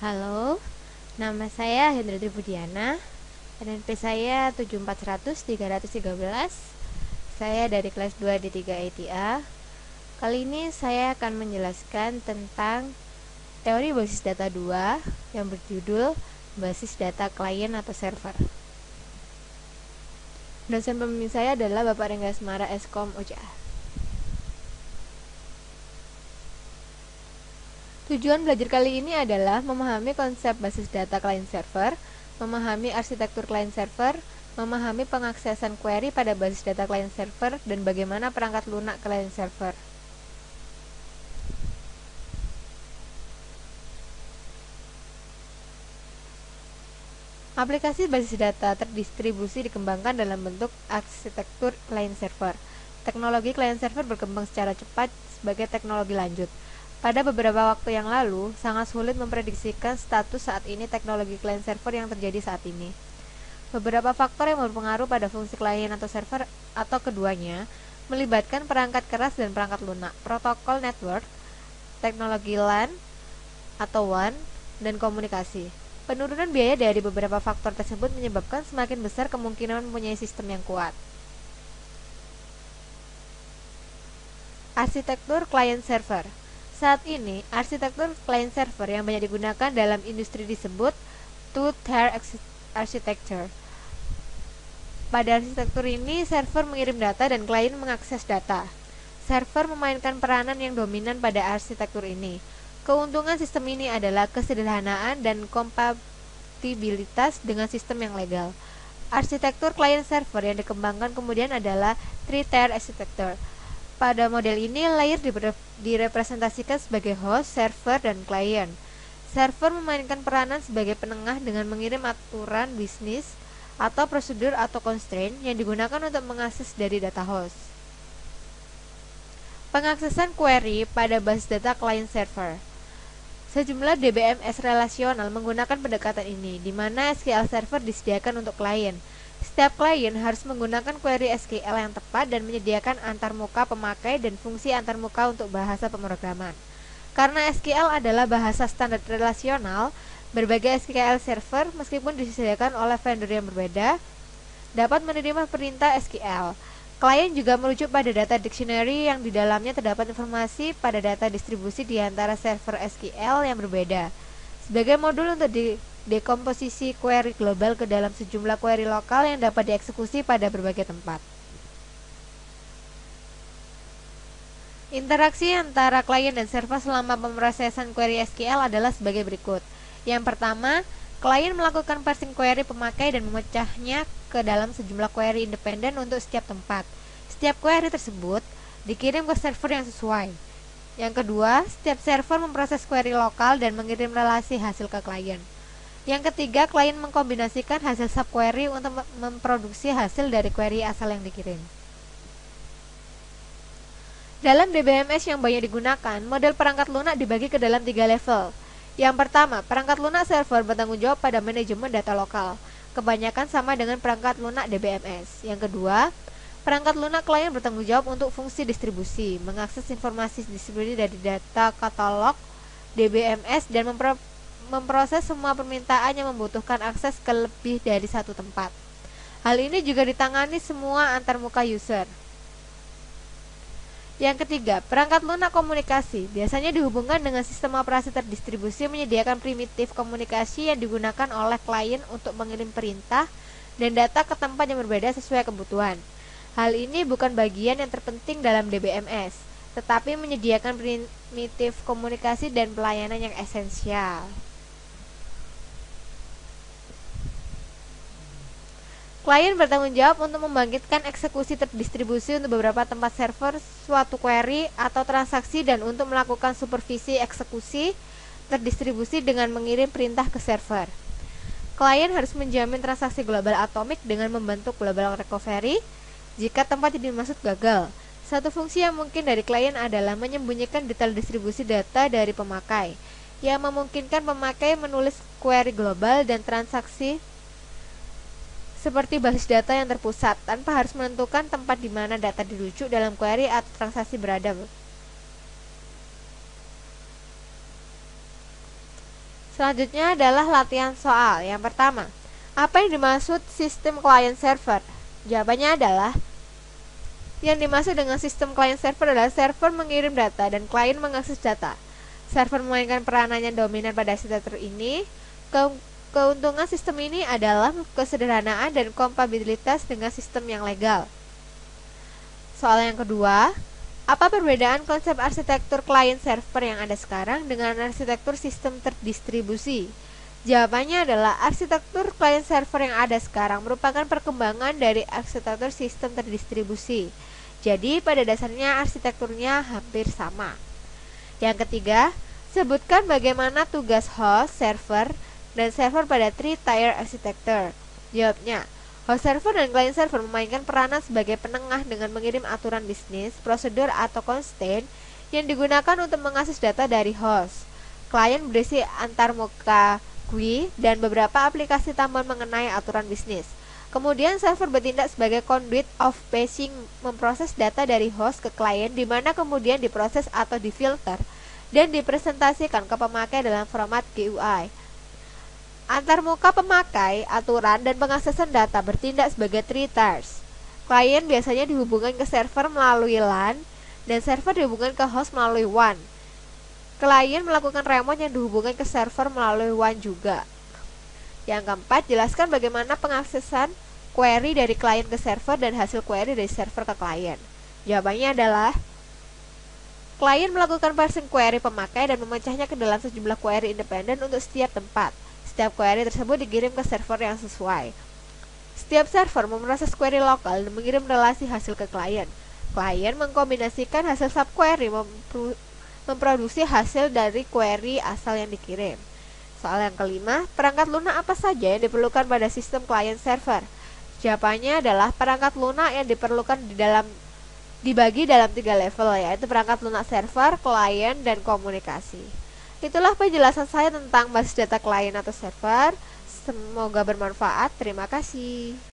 Halo, nama saya Hendra Tribudiana. NNP saya 74100-313. Saya dari kelas 2 di 3 ITA. Kali ini saya akan menjelaskan tentang teori basis data 2 yang berjudul basis data klien atau server. Dosen pembimbing saya adalah Bapak Rengga Semara Eskom UCA. Tujuan belajar kali ini adalah memahami konsep basis data client server, memahami arsitektur client server, memahami pengaksesan query pada basis data client server, dan bagaimana perangkat lunak client server. Aplikasi basis data terdistribusi dikembangkan dalam bentuk arsitektur client server. Teknologi client server berkembang secara cepat sebagai teknologi lanjut. Pada beberapa waktu yang lalu, sangat sulit memprediksikan status saat ini teknologi client server yang terjadi saat ini. Beberapa faktor yang berpengaruh pada fungsi klien atau server atau keduanya melibatkan perangkat keras dan perangkat lunak, protokol network, teknologi LAN atau WAN, dan komunikasi. Penurunan biaya dari beberapa faktor tersebut menyebabkan semakin besar kemungkinan mempunyai sistem yang kuat. Arsitektur client server. Saat ini, arsitektur client server yang banyak digunakan dalam industri disebut two-tier architecture. Pada arsitektur ini, server mengirim data dan klien mengakses data. Server memainkan peranan yang dominan pada arsitektur ini. Keuntungan sistem ini adalah kesederhanaan dan kompatibilitas dengan sistem yang legal. Arsitektur client server yang dikembangkan kemudian adalah three-tier architecture. Pada model ini, layer direpresentasikan sebagai host, server, dan klien. Server memainkan peranan sebagai penengah dengan mengirim aturan bisnis atau prosedur atau constraint yang digunakan untuk mengakses dari data host. Pengaksesan query pada basis data client server. Sejumlah DBMS relasional menggunakan pendekatan ini, di mana SQL Server disediakan untuk klien. Setiap klien harus menggunakan query SQL yang tepat dan menyediakan antarmuka pemakai dan fungsi antarmuka untuk bahasa pemrograman. Karena SQL adalah bahasa standar relasional, berbagai SQL Server, meskipun disediakan oleh vendor yang berbeda, dapat menerima perintah SQL. Klien juga merujuk pada data dictionary yang di dalamnya terdapat informasi pada data distribusi di antara server SQL yang berbeda. Sebagai modul untuk dekomposisi query global ke dalam sejumlah query lokal yang dapat dieksekusi pada berbagai tempat. Interaksi antara klien dan server selama pemrosesan query SQL adalah sebagai berikut. Yang pertama, klien melakukan parsing query pemakai dan memecahnya ke dalam sejumlah query independen untuk setiap tempat. Setiap query tersebut dikirim ke server yang sesuai. Yang kedua, setiap server memproses query lokal dan mengirim relasi hasil ke klien. Yang ketiga, klien mengkombinasikan hasil subquery untuk memproduksi hasil dari query asal yang dikirim. Dalam DBMS yang banyak digunakan, model perangkat lunak dibagi ke dalam 3 level. Yang pertama, perangkat lunak server bertanggung jawab pada manajemen data lokal. Kebanyakan sama dengan perangkat lunak DBMS. Yang kedua, perangkat lunak klien bertanggung jawab untuk fungsi distribusi, mengakses informasi distribusi dari data katalog DBMS dan memproses semua permintaan yang membutuhkan akses ke lebih dari satu tempat. Hal ini juga ditangani semua antarmuka user. Yang ketiga, perangkat lunak komunikasi biasanya dihubungkan dengan sistem operasi terdistribusi menyediakan primitif komunikasi yang digunakan oleh klien untuk mengirim perintah dan data ke tempat yang berbeda sesuai kebutuhan. Hal ini bukan bagian yang terpenting dalam DBMS, tetapi menyediakan primitif komunikasi dan pelayanan yang esensial. Klien bertanggung jawab untuk membangkitkan eksekusi terdistribusi untuk beberapa tempat server suatu query atau transaksi dan untuk melakukan supervisi eksekusi terdistribusi dengan mengirim perintah ke server. Klien harus menjamin transaksi global atomik dengan membentuk global recovery jika tempat yang dimaksud gagal. Satu fungsi yang mungkin dari klien adalah menyembunyikan detail distribusi data dari pemakai, yang memungkinkan pemakai menulis query global dan transaksi seperti basis data yang terpusat tanpa harus menentukan tempat di mana data dirujuk dalam query atau transaksi berada. Selanjutnya adalah latihan soal. Yang pertama, apa yang dimaksud sistem client server? Jawabannya adalah yang dimaksud dengan sistem client server adalah server mengirim data dan klien mengakses data. Server memainkan peranan yang dominan pada arsitektur ini. Keuntungan sistem ini adalah kesederhanaan dan kompatibilitas dengan sistem yang legal. Soal yang kedua, apa perbedaan konsep arsitektur client server yang ada sekarang dengan arsitektur sistem terdistribusi? Jawabannya adalah arsitektur client server yang ada sekarang merupakan perkembangan dari arsitektur sistem terdistribusi. Jadi pada dasarnya arsitekturnya hampir sama. Yang ketiga, sebutkan bagaimana tugas host, server, dan server pada three-tier architecture. Jawabnya, host server dan client server memainkan peranan sebagai penengah dengan mengirim aturan bisnis, prosedur atau constraint yang digunakan untuk mengakses data dari host. Klien berisi antarmuka GUI dan beberapa aplikasi tambahan mengenai aturan bisnis. Kemudian server bertindak sebagai conduit of passing, memproses data dari host ke klien, di mana kemudian diproses atau difilter dan dipresentasikan ke pemakai dalam format GUI. Antarmuka pemakai, aturan, dan pengaksesan data bertindak sebagai three tiers. Klien biasanya dihubungkan ke server melalui LAN, dan server dihubungkan ke host melalui WAN. Klien melakukan remote yang dihubungkan ke server melalui WAN juga. Yang keempat, jelaskan bagaimana pengaksesan query dari klien ke server dan hasil query dari server ke klien. Jawabannya adalah klien melakukan parsing query pemakai dan memecahnya ke dalam sejumlah query independen untuk setiap tempat. Setiap query tersebut dikirim ke server yang sesuai. Setiap server memproses query lokal dan mengirim relasi hasil ke klien. Klien mengkombinasikan hasil subquery memproduksi hasil dari query asal yang dikirim. Soal yang kelima, perangkat lunak apa saja yang diperlukan pada sistem client server? Jawabannya adalah perangkat lunak yang diperlukan dibagi dalam 3 level, yaitu perangkat lunak server, klien, dan komunikasi. Itulah penjelasan saya tentang basis data klien atau server. Semoga bermanfaat. Terima kasih.